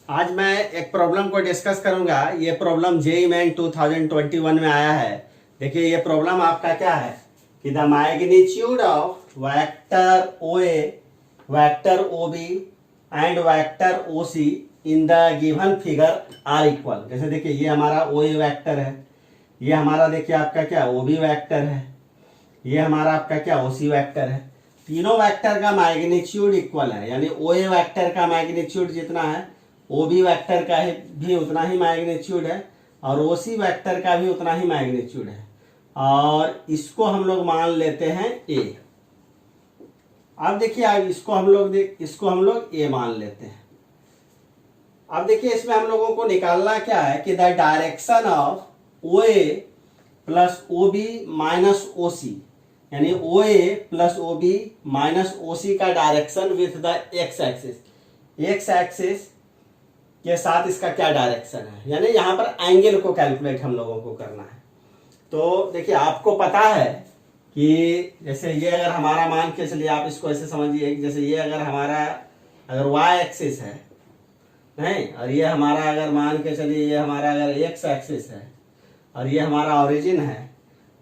आज मैं एक प्रॉब्लम को डिस्कस करूंगा। ये प्रॉब्लम जेईई मेन 2021 में आया है। देखिए ये प्रॉब्लम आपका क्या है कि the magnitude of vector OA, vector OB and vector OC in the given figure are equal. जैसे देखिए ये हमारा ओए वेक्टर है, ये हमारा देखिए आपका क्या ओबी वेक्टर है, ये हमारा आपका क्या ओसी वेक्टर है। तीनों वेक्टर का मैग्नीट्यूड इक्वल है, यानी ओए वेक्टर का मैग्नीट्यूड जितना है ओबी वेक्टर का भी उतना ही मैग्नीट्यूड है और ओसी वेक्टर का भी उतना ही मैग्नीट्यूड है, और इसको हम लोग मान लेते हैं ए। अब देखिए अब इसको हम लोग ए मान लेते हैं। अब देखिए इसमें हम लोगों को निकालना क्या है कि the direction of O A plus O B minus O C, यानी O A plus O B minus O C का direction with the X axis. X axis के साथ इसका क्या डायरेक्शन है, यानी यहां पर एंगल को कैलकुलेट हम लोगों को करना है। तो देखिए आपको पता है कि जैसे ये अगर हमारा मान के चलिए, आप इसको ऐसे समझिए, जैसे ये अगर हमारा अगर वाई एक्सिस है नहीं, और ये हमारा अगर मान के चलिए ये हमारा अगर एक्स एक्सिस है और ये हमारा ओरिजिन है,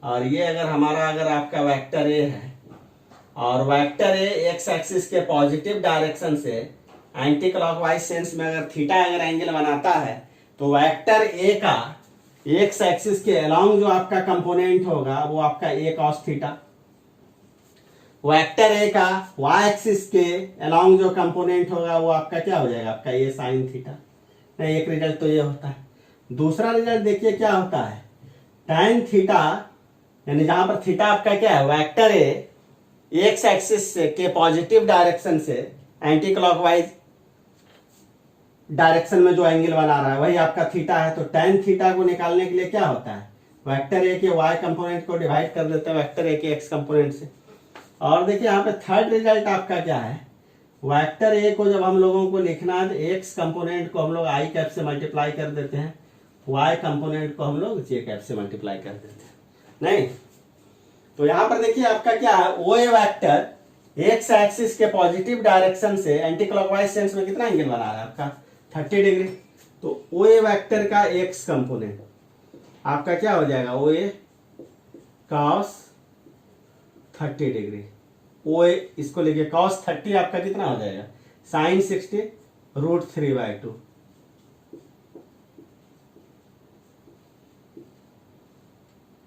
और ये अगर हमारा अगर आपका वेक्टर ए है और वेक्टर ए एक्स एक्सिस के पॉजिटिव डायरेक्शन से एंटी क्लॉकवाइज सेंस में अगर थीटा अगर एंगल बनाता है तो वेक्टर ए का एक्स एक्सिस के अलोंग जो आपका कंपोनेंट होगा वो आपका ए कॉस थीटा, वेक्टर ए का वाई एक्सिस के अलोंग जो कंपोनेंट होगा वो आपका क्या हो जाएगा, आपका ए साइन थीटा। नहीं, एक रिजल्ट तो ये होता है। दूसरा रिजल्ट देखिए क्या होता है, tan थीटा, यानी जहां पर थीटा आपका क्या है वेक्टर ए एक्स एक्सिस के पॉजिटिव डायरेक्शन से एंटी क्लॉकवाइज डायरेक्शन में जो एंगल बना रहा है वही आपका थीटा है। तो tan थीटा को निकालने के लिए क्या होता है, वेक्टर ए के वाई कंपोनेंट को डिवाइड कर देते हैं वेक्टर ए के एक्स कंपोनेंट से। और देखिए यहाँ पे थर्ड रिजल्ट आपका क्या है, वेक्टर ए को जब हम लोगों को लिखना है तो एक्स कंपोनेंट को हम लोग आई कैप से मल्टीप्लाई कर देते हैं, वाई कंपोनेंट को हम लोग जे कैप से मल्टीप्लाई कर देते हैं। नहीं, तो यहां पर देखिए आपका क्या है, ओ ए वेक्टर एक्स एक्सिस के पॉजिटिव डायरेक्शन से एंटी क्लॉकवाइज सेंस में कितना एंगल बना रहा है आपका 30 डिग्री। तो ओ ए वेक्टर का एक्स कंपोनेंट आपका क्या हो जाएगा, ओ ए कॉस 30 डिग्री। ओ ए इसको लेके कॉस 30 आपका कितना हो जाएगा, साइन 60 √3/2।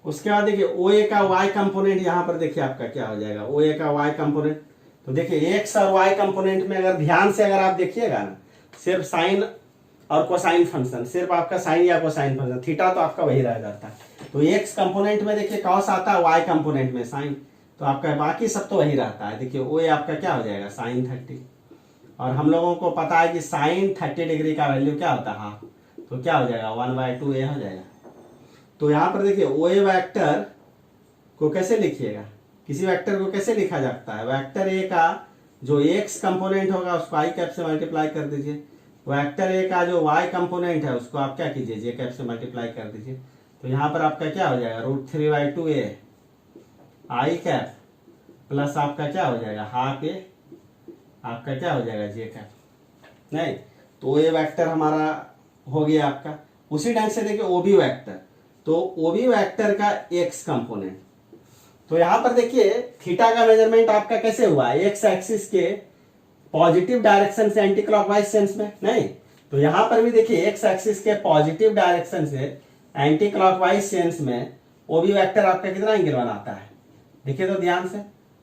उसके बाद देखिए ओ ए का वाई कंपोनेंट यहां पर देखिए आपका क्या हो जाएगा, ओ ए का वाई कंपोनेंट। तो देखिए एक्स और वाई कंपोनेंट में अगर ध्यान से अगर आप देखिएगा ना, सिर्फ साइन और कोसाइन फंक्शन, सिर्फ आपका साइन या कोसाइन फंक्शन, थीटा तो आपका वही रह जाता है। तो एक्स कंपोनेंट में देखिए कॉस आता है, वाई कंपोनेंट में साइन, तो आपका बाकी सब तो वही रहता है। देखिए ओ ए आपका क्या हो जाएगा, साइन 30, और हम लोगों को पता है कि साइन 30 डिग्री का वैल्यू क्या होता है, हाफ, तो क्या हो जाएगा 1/2 ए हो जाएगा। तो यहां पर देखिए ओ ए वेक्टर को कैसे लिखिएगा, किसी वेक्टर को कैसे लिखा जाता है, वेक्टर ए का जो एक्स कंपोनेंट होगा उसको आई कैप से मल्टीप्लाई कर दीजिए, वेक्टर ए का जो वाई कंपोनेंट है उसको आप क्या कीजिए, जे कैप से मल्टीप्लाई कर दीजिए। तो यहां पर आपका क्या हो जाएगा, √3/2 ए आई कैप प्लस आपका क्या हो जाएगा हाफ ए आपका क्या हो जाएगा जे कैप। नहीं, तो ए वेक्टर हमारा हो गया आपका। उसी ढंग से देखिए ओ बी वेक्टर, तो ओ बी वेक्टर का एक्स कंपोनेंट, तो यहां पर देखिए थीटा का मेजरमेंट आपका कैसे हुआ, एक्स एक्सिस के पॉजिटिव डायरेक्शन से एंटी क्लॉकवाइज सेंस में। नहीं, तो यहां पर भी देखिए एक्स एक्सिस के पॉजिटिव डायरेक्शन से एंटी क्लॉकवाइज सेंस में ओ बी वेक्टर आपका कितना एंगल बनाता है, देखिए तो ध्यान से,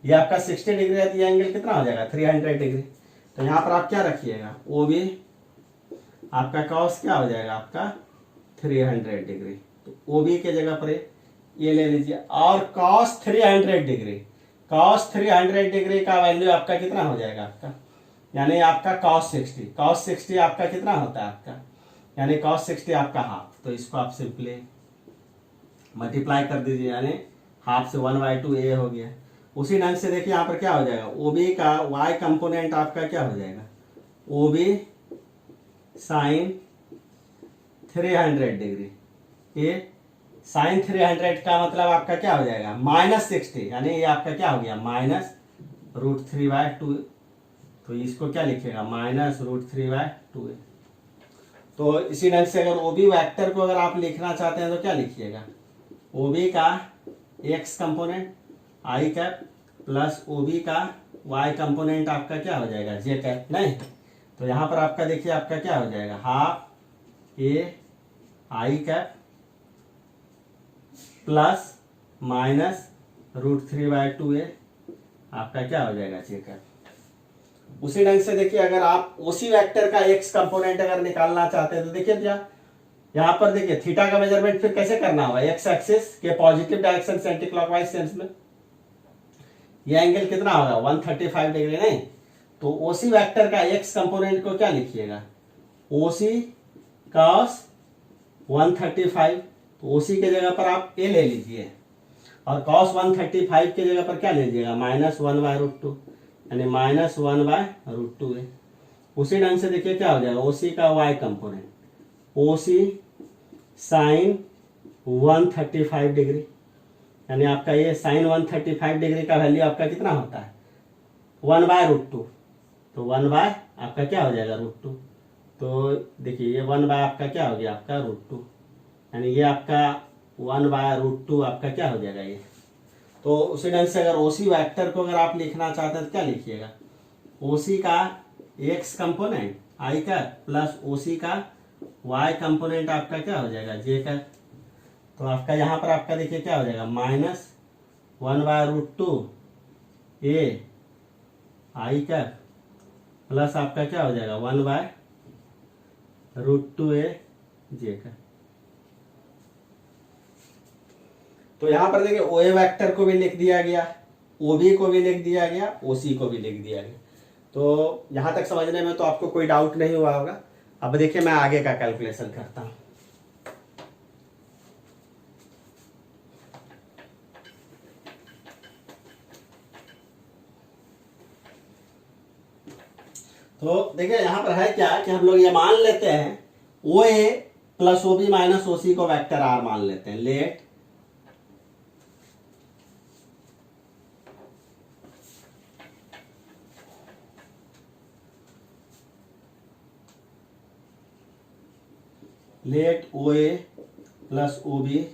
ये आपका 60 डिग्री है तो ये एंगल कितना हो जाएगा 300 डिग्री। तो यहां पर आप क्या रखिएगा, ओ बी आपका कॉस क्या हो जाएगा आपका 300 डिग्री, तो ओ बी के जगह पर ये ले लीजिए। और cos 300 डिग्री, cos 300 डिग्री का वैल्यू आपका कितना हो जाएगा आपका, यानी आपका cos 60 आपका कितना होता है आपका, यानी cos 60 आपका हाफ। तो इसको आप सिंपली मल्टीप्लाई कर दीजिए, यानी हाफ से 1/2 ए हो गया। उसी ढंग से देखिए यहाँ पर क्या हो जाएगा, ओ बी का वाई कंपोनेंट आपका क्या हो जाएगा, ओ बी साइन 300 डिग्री, ये साइन 300 का मतलब आपका क्या हो जाएगा -60, यानी ये आपका क्या हो गया -√3/2। तो इसको क्या लिखिएगा -√3/2। तो इसी ढंग से अगर ओबी वेक्टर को अगर आप लिखना चाहते हैं तो क्या लिखिएगा, ओबी का x component I cap plus ओबी का वाई कंपोनेंट आपका क्या हो जाएगा, जे कैप। नहीं, तो यहां पर आपका देखिए आपका क्या हो जाएगा, हाफ ए आई कैप प्लस माइनस √3/2 ए आपका क्या हो जाएगा, जे कैप। उसी ढंग से देखिए अगर आप उसी वेक्टर का एक्स कंपोनेंट अगर निकालना चाहते हैं तो देखिए भैया यहां पर देखिए थीटा का मेजरमेंट फिर कैसे करना होगा, एक्स एक्सिस के पॉजिटिव डायरेक्शन से एंटी क्लॉकवाइज सेंस में ये एंगल कितना होगा 135 डिग्री। नहीं, तो ओसी वेक्टर का एक्स कंपोनेंट को क्या लिखिएगा, ओसी cos 135, तो ओसी के जगह पर आप ए ले लीजिए और cos 135 के जगह पर क्या ले लीजिएगा, -1/√2 यानी -1/√2 है। उसी ढंग से देखिए क्या हो जाएगा, ओसी का वाई कंपोनेंट ओसी साइन 135 डिग्री यानी आपका ये साइन 135 डिग्री का वैल्यू आपका कितना होता है 1/√2, तो 1 बाय आपका क्या हो जाएगा √2। तो देखिए ये 1 बाय आपका क्या हो गया आपका √2 यानी ये आपका 1/√2 आपका क्या हो जाएगा ये। तो उसी ढंग से अगर ओसी वेक्टर को अगर आप लिखना चाहते हैं तो क्या लिखिएगा, ओसी का एक्स कंपोनेंट आई का प्लस ओसी का वाई कंपोनेंट आपका क्या हो जाएगा, जे का। तो आपका यहां पर आपका देखिए क्या हो जाएगा, -1/√2 ए आई का प्लस आपका क्या हो जाएगा 1/√2 ए जे का। तो यहां पर देखिए ओ ए वेक्टर को भी लिख दिया गया, ओबी को भी लिख दिया गया, ओसी को भी लिख दिया गया। तो यहां तक समझने में तो आपको कोई डाउट नहीं हुआ होगा। अब देखिए मैं आगे का कैलकुलेशन करता हूं। तो देखिए यहां पर है क्या कि हम लोग ये मान लेते हैं ओ ए प्लस ओबी माइनस ओसी को वेक्टर आर मान लेते हैं। Late O A plus O B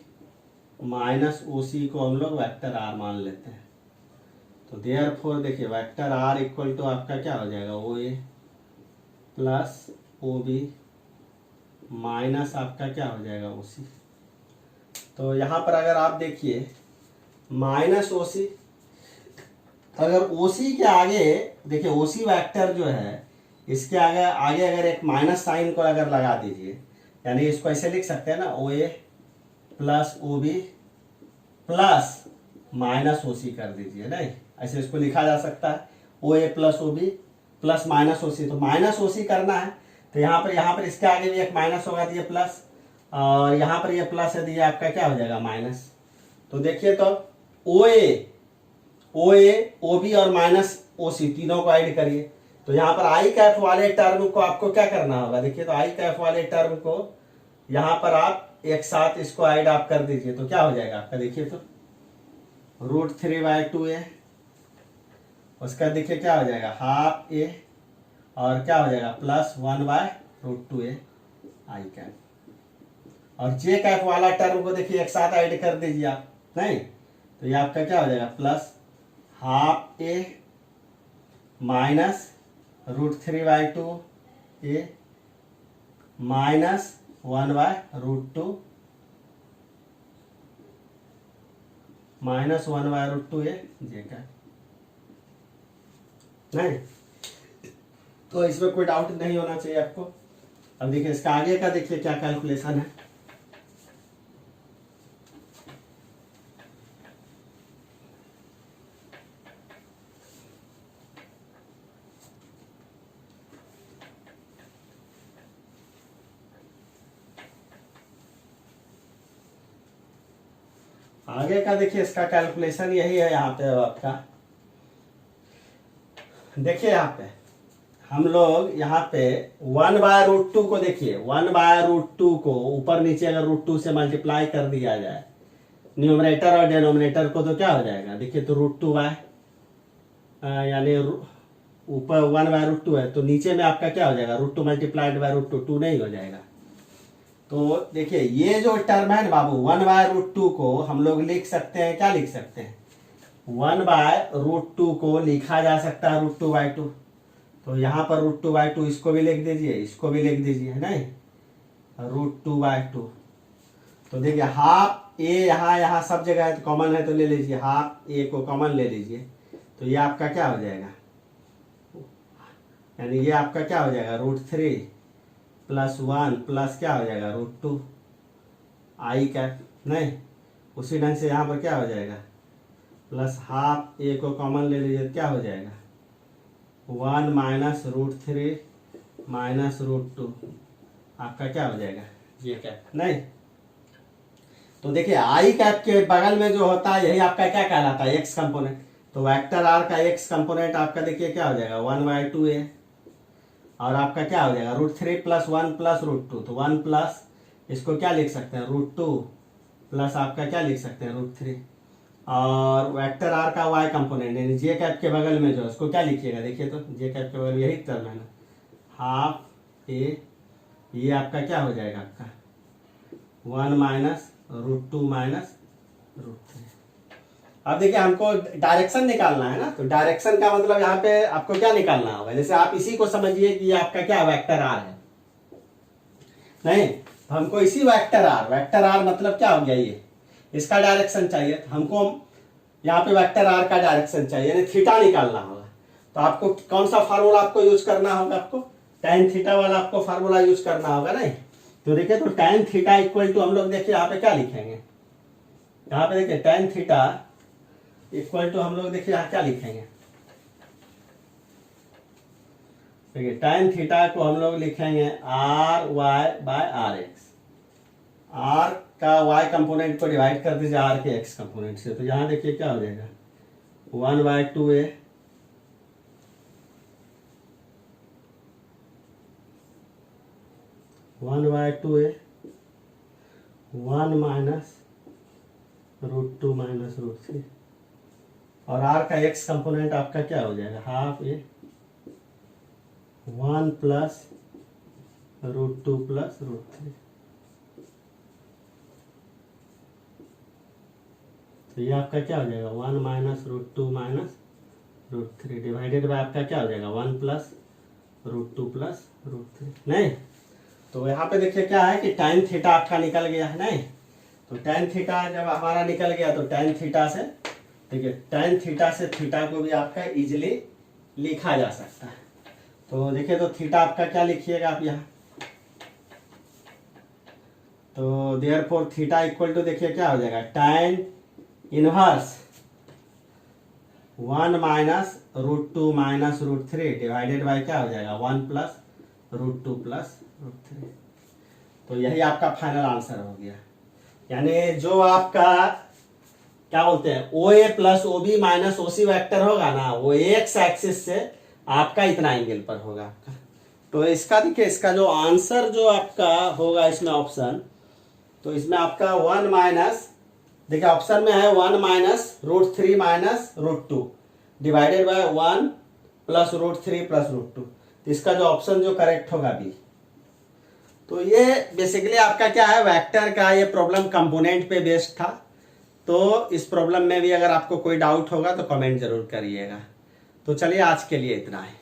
minus O सी को हम लोग वेक्टर आर मान लेते हैं। तो देयरफॉर देखिए वेक्टर आर इक्वल टू आपका क्या हो जाएगा, ओ A plus O B minus आपका क्या हो जाएगा ओ सी। तो यहां पर अगर आप देखिए माइनस ओ सी, अगर ओ सी के आगे देखिए ओ सी वैक्टर जो है इसके आगे आगे अगर एक माइनस साइन को अगर लगा दीजिए यानी इसको ऐसे लिख सकते हैं ना, O A plus O B plus minus O C कर दीजिए। नहीं, ऐसे इसको लिखा जा सकता है O A plus O B plus minus O C. तो माइनस ओ सी करना है तो यहाँ पर इसके आगे भी एक माइनस होगा तो ये प्लस, और यहाँ पर ये प्लस है तो ये आपका क्या हो जाएगा माइनस। तो देखिए तो ओ ए ओ बी और माइनस ओ सी तीनों को ऐड करिए। तो यहाँ पर आई कैफ वाले टर्म को आपको क्या करना होगा, देखिए तो आई कैफ वाले टर्म को यहाँ पर आप एक साथ इसको ऐड आप कर दीजिए तो क्या हो जाएगा आपका, देखिए तो √3/2 ए, उसका देखिए क्या हो जाएगा हाफ ए और क्या हो जाएगा प्लस 1/√2 ए आई कैफ। और जे कैफ वाला टर्म को देखिए एक साथ ऐड कर दीजिए आप। नहीं, तो ये आपका क्या हो जाएगा प्लस हाफ ए माइनस √3/2 ए माइनस 1/√2 माइनस 1/√2 ए जे का। नहीं, तो इसमें कोई डाउट नहीं होना चाहिए आपको। अब देखिए इसका आगे का देखिए क्या कैलकुलेशन है। आगे का देखिए इसका कैलकुलेशन यही है। यहाँ पे आपका देखिए यहाँ पे हम लोग यहाँ पे 1/√2 को देखिए 1/√2 को ऊपर नीचे अगर √2 से मल्टीप्लाई कर दिया जाए न्यूमरेटर और डिनोमिनेटर को तो क्या हो जाएगा, देखिए तो √2 यानी ऊपर 1/√2 है तो नीचे में आपका क्या हो जाएगा √2 मल्टीप्लाइड बाय √2 2 नहीं हो जाएगा। तो देखिए ये जो टर्म है ना बाबू 1/√2 को हम लोग लिख सकते हैं, क्या लिख सकते हैं, 1/√2 को लिखा जा सकता है √2/2। तो यहाँ पर √2/2 इसको भी लिख दीजिए, इसको भी लिख दीजिए, है नहीं, √2/2। तो देखिए हाफ ए यहाँ सब जगह है तो कॉमन है तो ले लीजिए, हाफ ए को कॉमन ले लीजिए, तो ये आपका क्या हो जाएगा, यानी ये आपका क्या हो जाएगा √3 + 1 प्लस क्या हो जाएगा √2 आई कैप, नहीं उसी ढंग से यहाँ पर क्या हो जाएगा प्लस हाफ ए को कॉमन ले लीजिए, क्या हो जाएगा 1 - √3 - √2 आपका क्या हो जाएगा ये कैप, नहीं। तो देखिए आई कैप के बगल में जो होता है यही आपका क्या कहलाता है, एक्स कंपोनेंट। तो वेक्टर आर का एक्स कंपोनेंट आपका देखिए क्या हो जाएगा 1/2 है, और आपका क्या हो जाएगा √3 + 1 + √2। तो 1 प्लस इसको क्या लिख सकते हैं √2 प्लस आपका क्या लिख सकते हैं √3, और वेक्टर आर का वाई कंपोनेंट यानी जे कैप के बगल में जो उसको क्या लिखिएगा, देखिए तो जे कैप के बगल में यही टर्म है ना, हाफ ए, ये आपका क्या हो जाएगा आपका 1 - √2 - √3। अब देखिए हमको डायरेक्शन निकालना है ना, तो डायरेक्शन का मतलब यहाँ पे आपको क्या निकालना होगा, जैसे आप इसी को समझिए कि ये आपका क्या वेक्टर आर है, नहीं तो हमको इसी वेक्टर आर मतलब क्या हो गया, ये इसका डायरेक्शन चाहिए, तो हमको यहाँ पे वेक्टर आर का डायरेक्शन चाहिए यानी थीटा निकालना होगा। तो आपको कौन सा फार्मूला आपको यूज करना होगा, आपको tan थीटा वाला आपको फार्मूला यूज करना होगा, नहीं। तो देखिए तो tan थीटा इक्वल टू हम लोग देखिए यहाँ पे क्या लिखेंगे, यहाँ पे देखिए tan थीटा इक्वल टू हम लोग देखिए यहाँ क्या लिखेंगे, देखिए tan थीटा को हम लोग लिखेंगे RY/RX। R का y कंपोनेंट को डिवाइड कर दीजिए R के x कंपोनेंट से, तो यहाँ देखिए क्या हो जाएगा 1/2a 1/2a 1 - √2 - √3, और R का x कंपोनेंट आपका क्या हो जाएगा हाफ ए 1 + √2 + √3। तो ये आपका क्या हो जाएगा 1 - √2 - √3 डिवाइडेड बाय आपका क्या हो जाएगा 1 + √2 + √3, नहीं। तो यहाँ पे देखिए क्या है कि tan थीटा आपका निकल गया है, नहीं। तो tan थीटा जब हमारा निकल गया तो tan थीटा से देखिए tan थीटा से थीटा को भी आपका इजिली लिखा जा सकता है। तो देखिए तो थीटा आपका क्या लिखिएगा आप यहाँ, तो देयरफॉर थीटा इक्वल टू देखिए क्या हो जाएगा tan इनवर्स 1 - √2 - √3 डिवाइडेड बाय क्या हो जाएगा 1 + √2 + √3। तो यही आपका फाइनल आंसर हो गया, यानी जो आपका क्या बोलते हैं OA + OB - OC वेक्टर होगा ना, वो एक्स एक्सिस से आपका इतना एंगल पर होगा आपका। तो इसका देखिए इसका जो आंसर जो आपका होगा इसमें ऑप्शन, तो इसमें आपका 1 देखिए ऑप्शन में है 1 - √3 - √2 डिवाइडेड बाय 1 + √3 + √2। तो इसका जो ऑप्शन जो करेक्ट होगा बी। तो ये बेसिकली आपका क्या है वेक्टर का ये प्रॉब्लम कंपोनेंट पे बेस्ड था। तो इस प्रॉब्लम में भी अगर आपको कोई डाउट होगा तो कमेंट जरूर करिएगा। तो चलिए आज के लिए इतना है।